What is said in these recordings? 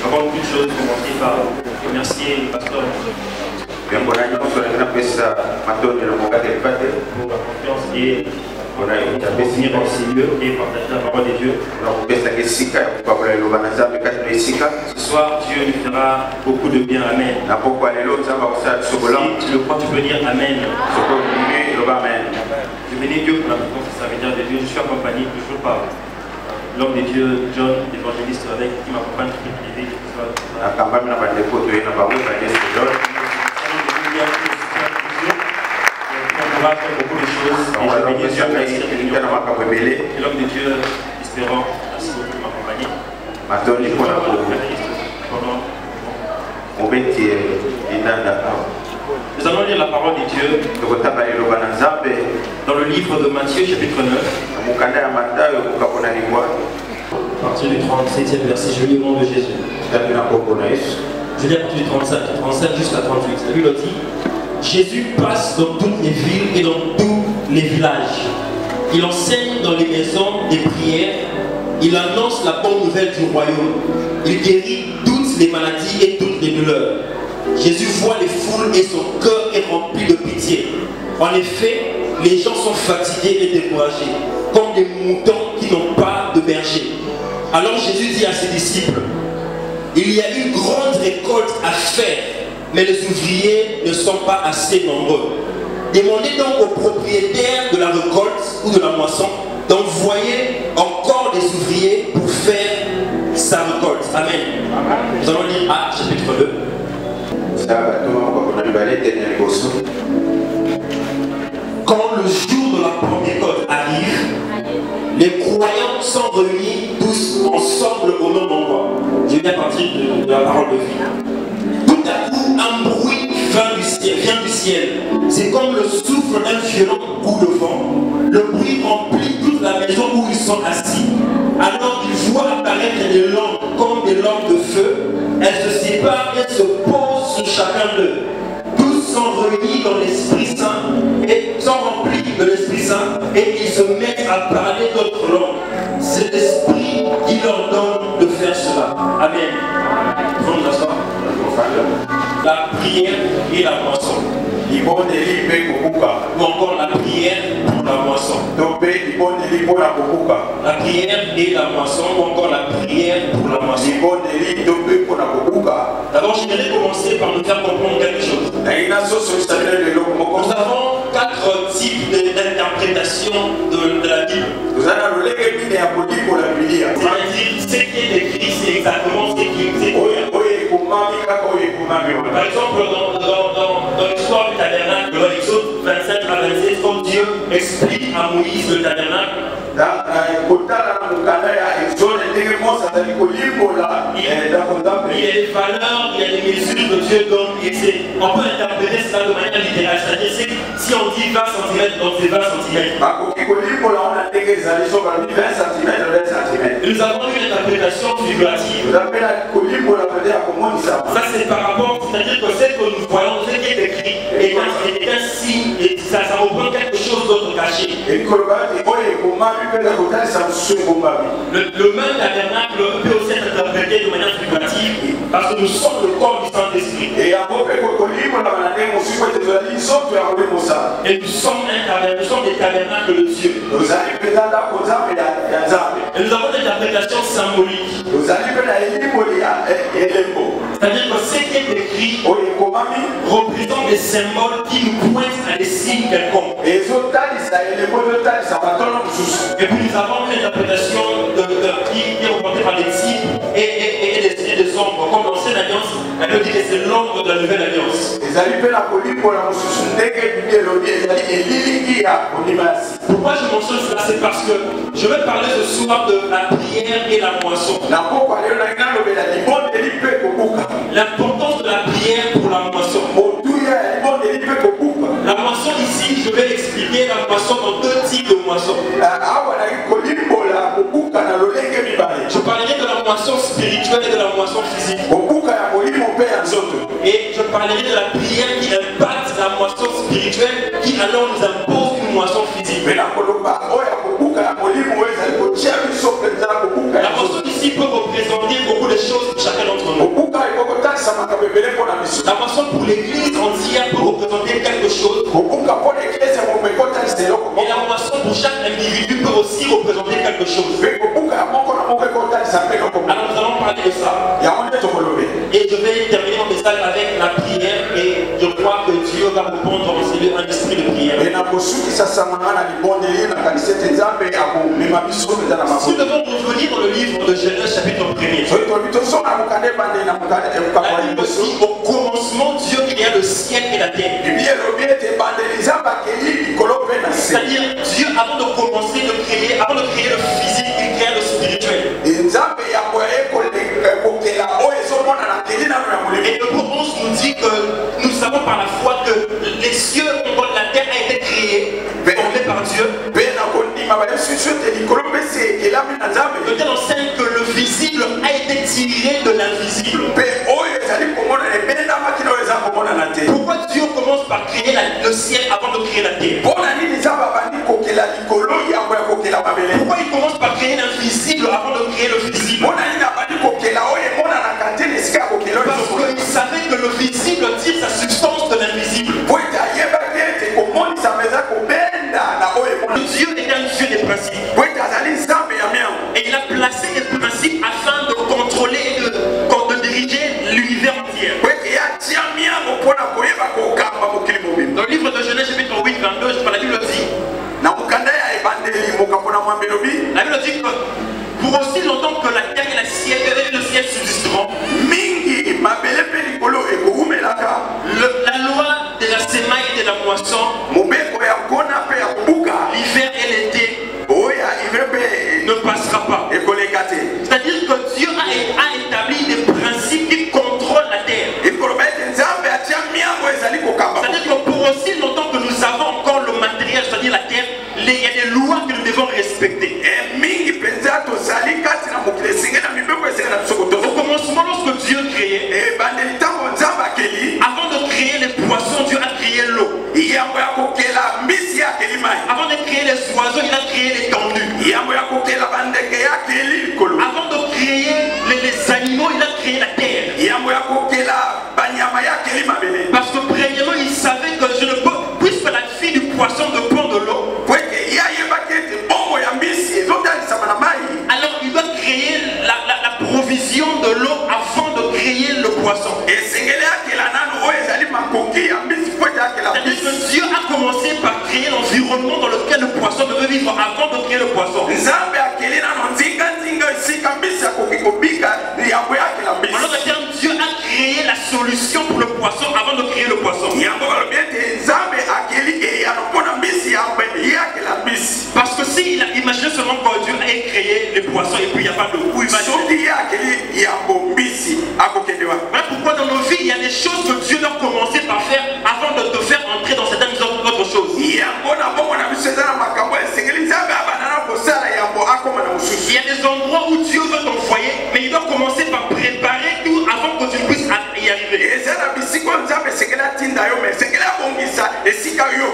Avant toute chose, commencer par remercier le pasteur pour la confiance et pour venir dans ces lieux et partager la parole de Dieu. Ce soir, Dieu nous fera beaucoup de bien. Amen. Si tu le crois, tu peux dire Amen. Je bénis Dieu pour la présence du serviteur de Dieu. Je suis accompagné toujours par l'homme de Dieu, John, l'évangéliste avec qui m'accompagne depuis le début. On va faire beaucoup de choses. Et je bénis Dieu et l'homme de Dieu, espérant, merci beaucoup de m'accompagner. Nous allons lire la parole de Dieu dans le livre de Matthieu chapitre 9. À partir du 37e verset, je lis au nom de Jésus. Je Je lis à partir du 35 jusqu'à 38. La Bible dit, Jésus passe dans toutes les villes et dans tous les villages. Il enseigne dans les maisons des prières. Il annonce la bonne nouvelle du royaume. Il guérit toutes les maladies et toutes les douleurs. Jésus voit les foules et son cœur est rempli de pitié. En effet, les gens sont fatigués et découragés, comme des moutons qui n'ont pas de berger. Alors Jésus dit à ses disciples, il y a une grande récolte à faire, mais les ouvriers ne sont pas assez nombreux. Demandez donc aux propriétaires de la récolte ou de la moisson d'envoyer encore des ouvriers pour faire sa récolte. Amen. Nous allons lire Actes chapitre 2. Quand le jour de la Pentecôte arrive, les croyants sont réunis tous ensemble au même endroit. Je viens à partir de la parole de vie. Tout à coup, un bruit vient du ciel. C'est comme le souffle d'un violent coup de vent. Le bruit remplit toute la maison où ils sont assis. Alors ils voient apparaître des lampes comme des lampes de feu. Elles se séparent et se posent sur chacun d'eux. Tous sont réunis dans l'Esprit Saint et sont remplis de l'Esprit Saint et ils se mettent à parler d'autres langues. C'est l'Esprit qui leur donne de faire cela. Amen. Vamos nous asseoir. La prière et la moisson. Ou encore la prière pour la moisson. La prière et la moisson, ou encore la prière pour la moisson. D'abord, j'aimerais commencer par nous faire comprendre quelque chose. Nous avons 4 types d'interprétation de la Bible. C'est-à-dire, ce qui est écrit, c'est exactement ce qui est écrit. Par exemple, dans l'histoire du tabernacle, dans l'Exode 27 à 27, quand Dieu explique à Moïse le tabernacle, il y a des valeurs, il y a des mesures que Dieu donne, et on peut interpréter cela de manière littérale. C'est-à-dire, si on dit 20 cm, donc c'est 20 cm. Nous avons une interprétation figurative. Ça, c'est par rapport, c'est-à-dire que ce que nous voyons, ce qui est écrit, est un signe, et ça reprend quelque chose d'autre caché. Le même tabernacle peut aussi être interprété de manière figurative, parce que nous sommes le corps du Saint-Esprit. Et nous sommes des tabernacles de Dieu. Et nous avons des interprétations symboliques. C'est-à-dire que ce qui est écrit représente des symboles qui nous pointent à des signes quelconques. Et puis nous avons une interprétation qui est représentée par des types et des ombres. Comme dans l'ancienne alliance, elle peut dire que c'est l'ombre de la nouvelle alliance. Pourquoi je mentionne cela? C'est parce que je vais parler ce soir de la prière et la moisson. L'importance de la prière pour la moisson. La moisson ici, je vais expliquer la moisson dans 2 types de moissons. Je parlerai de la moisson spirituelle et de la moisson physique. Et je parlerai de la prière qui impacte la moisson spirituelle qui alors nous impose une moisson physique. La moisson ici peut représenter beaucoup de choses pour chacun d'entre nous. La moisson pour l'église entière peut représenter quelque chose. Et la moisson pour chaque individu peut aussi représenter quelque chose. Alors nous allons parler de ça. Et je vais terminer mon message avec la prière et je crois que Dieu va répondre dans un esprit de prière. Si nous devons revenir dans le livre de Genèse chapitre 1er, la Bible dit au commencement Dieu créa le ciel et la terre. C'est-à-dire Dieu avant de commencer de créer, avant de créer le physique, il créa le spirituel. Et le Coran nous dit que nous savons par la foi que les cieux, la terre a été créée, formée par Dieu. L'auteur enseigne que le visible a été tiré de l'invisible. Pourquoi Dieu commence par créer le ciel avant de créer la terre? Pourquoi il commence par créer l'invisible avant de créer le visible? Parce qu'il savait que le visible tire sa substance de l'invisible. Dieu est un Dieu des principes. Et il a placé des principes afin de contrôler et de diriger l'univers entier. Dans le livre de Genèse chapitre 8, 22, la Bible dit, que pour aussi longtemps que la terre et le ciel subsisteront, la loi de la semaille et de la moisson, l'hiver et l'été ne passera pas. C'est-à-dire que Dieu a établi des principes qui contrôlent la terre. C'est-à-dire que pour aussi longtemps que nous avons encore le matériel, c'est-à-dire la terre, il y a des lois que nous devons respecter. Au commencement, lorsque Dieu créait, avant de créer les poissons, Dieu a créé l'eau. Avant de créer les oiseaux, il a créé les tendus. Avant de créer les animaux, il a créé la terre. Parce que premièrement, il savait que je ne peux, puisque la fille du poisson dépend de l'eau, alors il doit créer la provision de l'eau avant de créer le poisson. C'est-à-dire que Dieu a commencé par créer l'environnement dans lequel le poisson devait vivre avant de créer le poisson. En d'autres termes, Dieu a créé la solution pour le poisson avant de créer le poisson. Parce que s'il a imaginé seulement que Dieu ait créé les poissons et puis il n'y a pas de goût, voilà pourquoi dans nos vies, il y a des choses que Dieu doit commencer par faire avant de te faire entrer dans certaines autres choses. Il y a des endroits où Dieu veut t'envoyer, mais il doit commencer par préparer tout avant que tu puisses y arriver.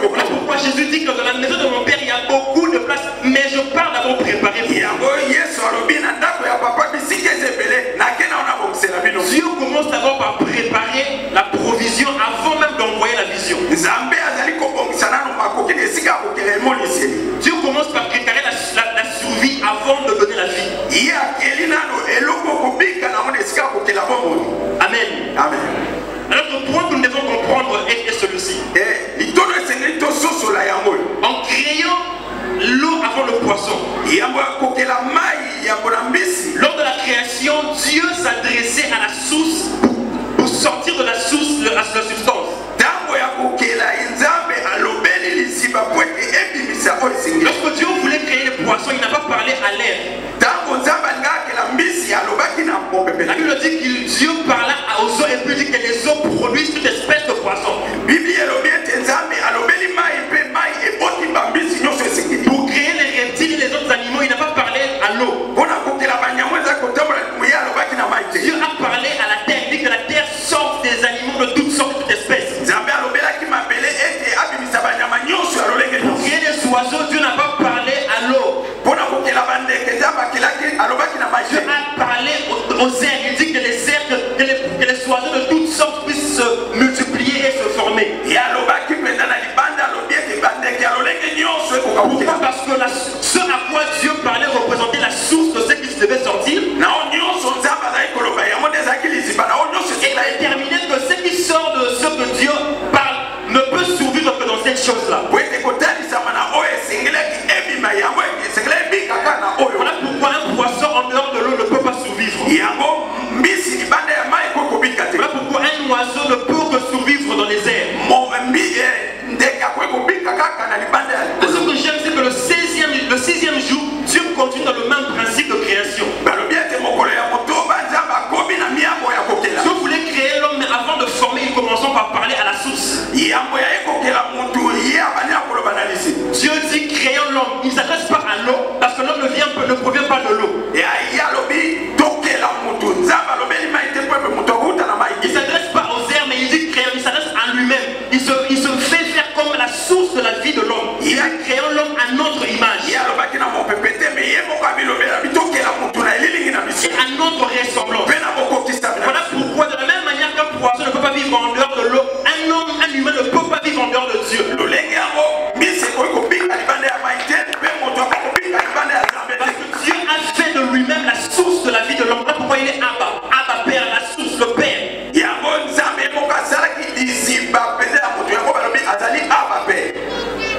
Voilà pourquoi Jésus dit que dans la maison de mon Père, il y a beaucoup de place, mais je pars d'abord préparer. Dieu commence d'abord par préparer la provision avant même d'envoyer la vision. Dieu commence par préparer la survie avant de donner la vie. Amen. Alors le point que nous devons comprendre est celui-ci. En créant l'eau avant le poisson, lors de la création, Dieu s'adressait à la source pour sortir de la source la substance. Lorsque Dieu voulait créer les poissons, il n'a pas parlé à l'air. La Bible dit que Dieu parla aux eaux et puis dit que les eaux produisent toute espèce de poisson. Pour créer les reptiles et les autres animaux, il n'a pas parlé à l'eau. Dieu a parlé à la terre, il dit que la terre sort des animaux de toutes sortes, de toutes espèces. Pour créer des oiseaux, Dieu n'a pas parlé à l'eau. Dieu a parlé aux airs, il dit que les airs, que les oiseaux de toutes sortes puissent se multiplier et se former. Pourquoi? Parce que ce à quoi Dieu parlait représentait la source de ce qui devait sortir. Et il a déterminé que ce qui sort de ce que Dieu parle ne peut survivre que dans cette chose-là. Voilà pourquoi un poisson en dehors de l'eau ne peut pas survivre. Voilà pourquoi un oiseau ne peut que survivre dans les airs. Ce que j'aime, c'est que le 6e jour, Dieu continue dans le même principe de création. Dieu voulait créer l'homme, mais avant de former, il commençons par parler à la source. Dieu dit créons l'homme, il ne s'adresse pas à source de la vie de l'homme. Il a créé l'homme à notre image. Et à notre ressemblance. Voilà pourquoi de la même manière qu'un poisson ne peut pas vivre en dehors de l'eau, un humain ne peut pas vivre en dehors de Dieu. Parce que Dieu a fait de lui-même la source de la vie de l'homme. Voilà pourquoi il est Abba. Abba Père, la source, le Père.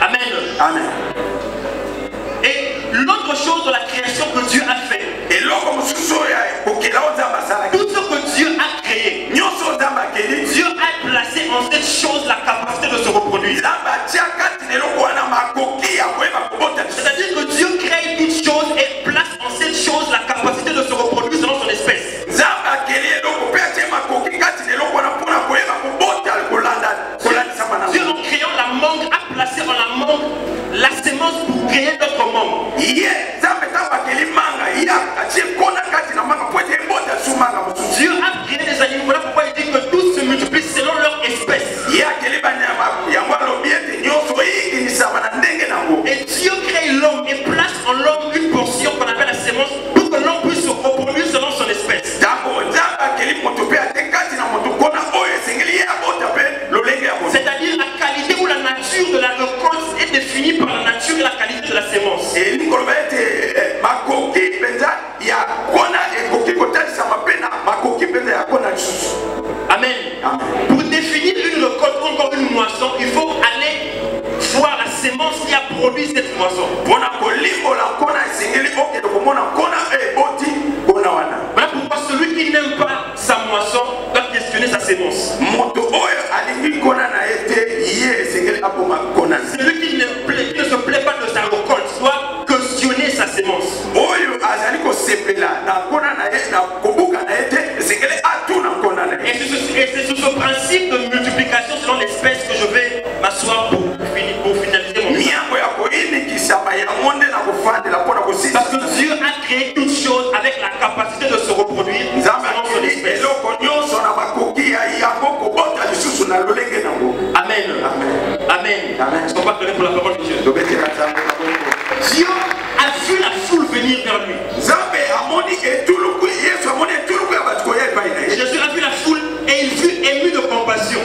Amen. Amen. Et l'autre chose de la création que Dieu a fait, tout ce que Dieu a créé, Dieu a placé en cette chose la capacité de se reproduire. C'est-à-dire que Dieu crée toute chose et place en cette chose la capacité de se reproduire selon son espèce. Dieu en créant la mangue a placé en la mangue la sémence pour créer d'autres mangues. Dieu a créé des animaux, voilà pourquoi il dit que tous se multiplient selon leur espèce. Et Dieu crée l'homme et place en l'homme une portion qu'on appelle la sémence pour que l'homme puisse se reproduire selon son espèce. C'est-à-dire la qualité ou la nature de la récolte est définie par la nature et la qualité de la sémence. Amen. Pour définir une récolte ou encore une moisson, il faut aller voir la sémence qui a produit cette moisson. Voilà pourquoi celui qui n'aime pas sa moisson doit questionner sa sémence. Celui qui ne se plaît pas de sa récolte doit questionner sa sémence. Et c'est sur ce principe de multiplication selon l'espèce que je vais m'asseoir pour finaliser mon message. Parce que Dieu a créé toute chose avec la capacité de se reproduire selon son espèce. Amen. Amen. Est-ce qu'on va donner pour la parole de Dieu? Dieu a vu la foule venir vers lui. Jésus a vu la foule et il fut ému de compassion.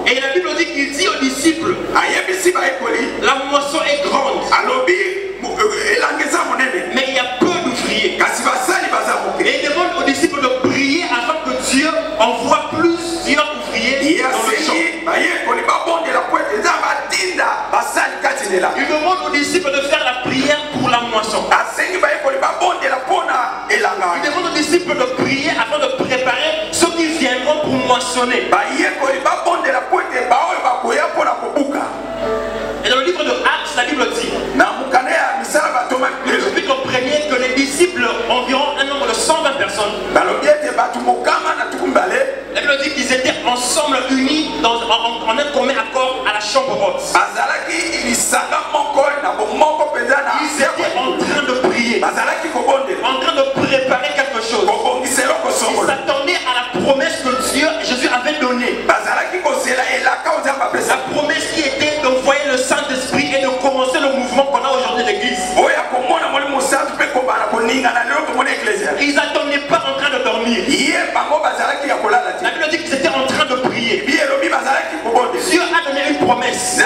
Et la Bible dit qu'il dit aux disciples, la moisson est grande, mais il y a peu d'ouvriers. Et il demande aux disciples de prier afin que Dieu envoie plusieurs ouvriers dans le champ. Il demande aux disciples de faire la prière pour la moisson. Il demande aux disciples de prier afin de préparer ceux qui viendront pour moissonner. Et dans le livre de Actes, la Bible dit, le chapitre premier, que les disciples, environ un nombre de 120 personnes, la Bible dit qu'ils étaient ensemble unis en un commun accord à la chambre haute. Ils étaient en train de prier, en train de préparer quelque chose. Ils s'attendaient à la promesse que Dieu, Jésus avait donnée. La promesse qui était d'envoyer le Saint-Esprit et de commencer le mouvement qu'on a aujourd'hui l'église. Ils n'attendaient pas en train de dormir. La Bible dit qu'ils étaient en train de prier. Dieu a donné une promesse.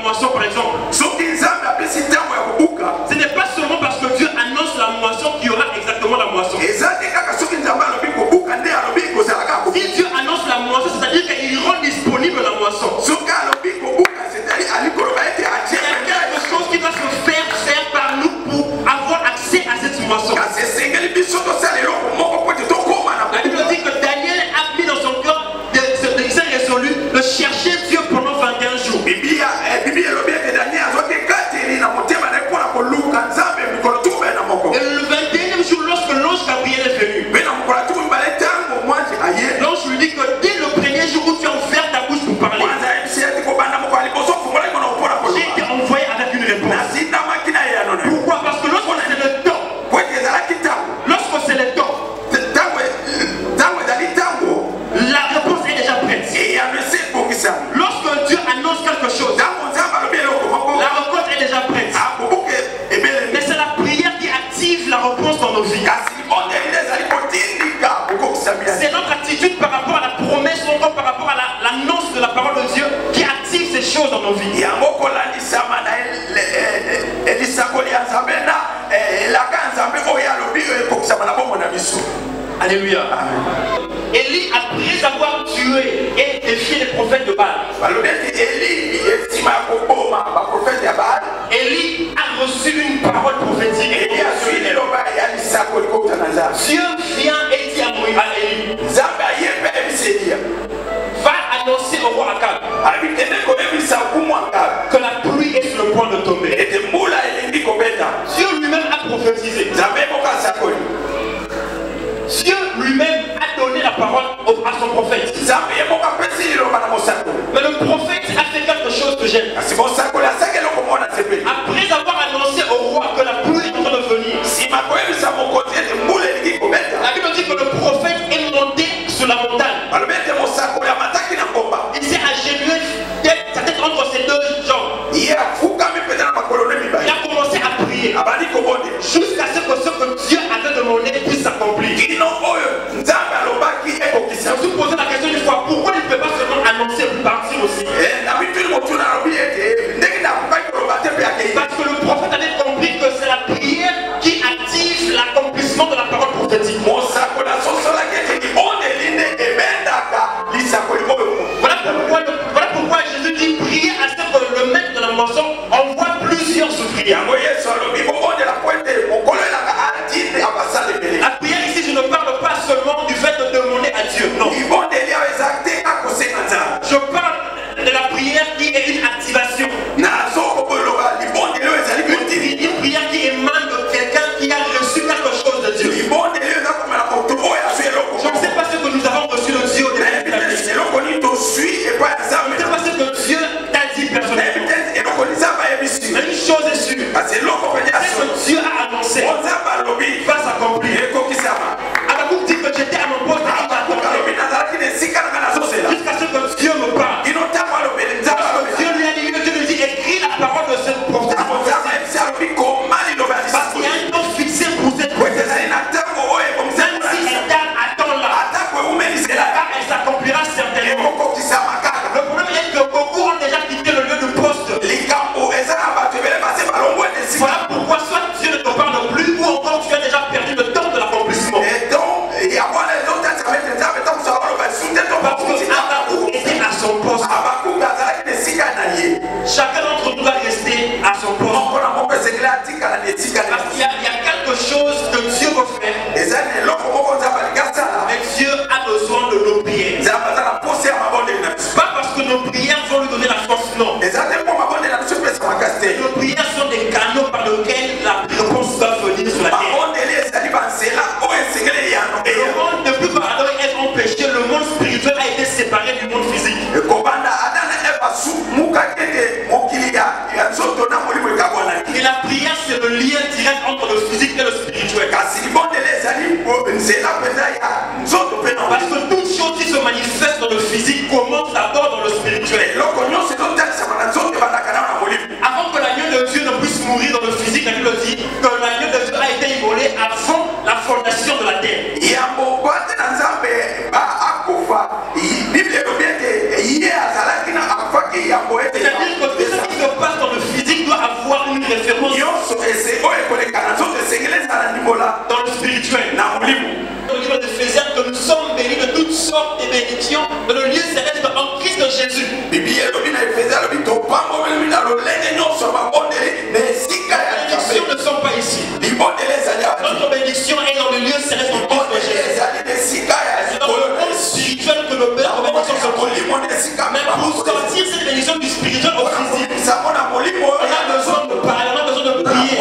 moisson, par exemple, ce n'est pas seulement parce que Dieu annonce la moisson qu'il y aura exactement la moisson. Si Dieu annonce la moisson, c'est-à-dire qu'il rend disponible la moisson. Il y a quelque chose qui doit se faire par nous pour avoir accès à cette moisson. La Bible dit que Daniel a mis dans son cœur de s'est résolu de chercher Dieu pendant 21 jours. Et le 21e jour, lorsque l'ange Gabriel est venu, l'ange lui dit que dès le premier jour où tu as ouvert ta bouche pour parler, j'ai été envoyé avec une réponse. Pourquoi? Parce que lorsque c'est le temps, la réponse est déjà prête. Lorsque Dieu annonce quelque chose, la réponse est déjà prête. Mais c'est la prière qui active la réponse dans nos vies. C'est notre attitude par rapport à la promesse ou encore par rapport à l'annonce de la parole de Dieu qui active ces choses dans nos vies. Alléluia. Élie, après avoir tué et défié les prophètes de Baal, Élie a reçu une parole prophétique. Dieu vient et dit à Élie, va annoncer au roi Akab que la pluie est sur le point de tomber. Dieu lui-même a prophétisé. Dieu lui-même a donné la parole à son prophète. Mais le prophète a fait quelque chose que j'aime. Après avoir annoncé au roi que la pluie est en train de venir, la Bible dit que le prophète est monté sur la montagne. Il s'est agenouillé, sa tête entre ses deux jambes. Il a commencé à prier jusqu'à ce que Dieu avait demandé puisse s'accomplir. Je me suis posé la question une fois, pourquoi il ne peut pas seulement annoncer et partir aussi? Parce que le prophète avait compris que c'est la prière qui active l'accomplissement de la parole prophétique. Voilà pourquoi Jésus dit prier à ce que le maître de la moisson envoie plusieurs ouvriers. La prière ici, je ne parle pas seulement du fait de demander à Dieu, non. Je parle de la prière qui est une activation. Une prière qui émane de quelqu'un qui a reçu quelque chose de Dieu. Je ne sais pas ce que nous avons reçu de Dieu. Je ne sais pas ce que Dieu t'a dit personnellement. Mais une chose est sûre, c'est que Dieu a annoncé va s'accomplir. Abakouk dit que j'étais à mon poste jusqu'à ce que Dieu me parle. Dieu lui a dit, écris la parole de cette prophète. Parce qu'il y a un temps fixé pour cette prophète. Même si elle attend là, car elle s'accomplira certainement. Le problème est que beaucoup ont déjà quitté le lieu du poste. Voilà pourquoi soit Dieu ne te parle plus ou encore tu as déjà perdu le temps de l'accomplissement. Parce que Abakouk était à son poste. Chacun d'entre nous doit rester à son poste. Parce qu'il y a quelque chose que Dieu veut faire. Mais Dieu a besoin de nos prières. Pas parce que nos prières vont lui donner la force, non. Nos prières sont des canaux par lesquels la réponse doit venir sur la terre. Et le monde, depuis qu'Adam et Ève ont péché, le monde spirituel a été séparé du monde physique. Pour sortir cette bénédiction du spirituel au physique, on a besoin de parler, on a besoin de prier,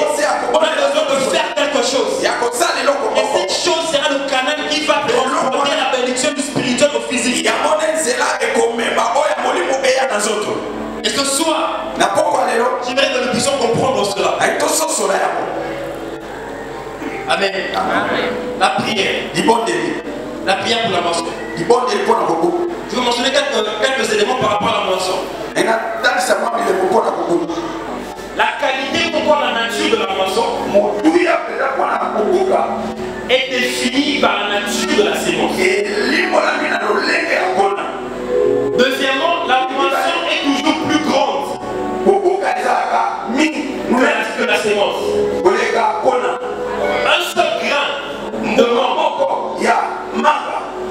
on a besoin de faire quelque chose. Et cette chose sera le canal qui va transporter la bénédiction du spirituel au physique. Et ce soir, j'aimerais que nous puissions comprendre cela. Amen. La prière. La prière pour la moisson. Je vais mentionner quelques éléments par rapport à la moisson. La qualité ou la nature de la moisson est définie par la nature de la sémence. Deuxièmement, la moisson est toujours plus grande que la sémence. Un seul grain de mangue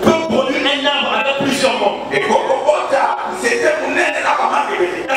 peut produire un arbre avec plusieurs membres. La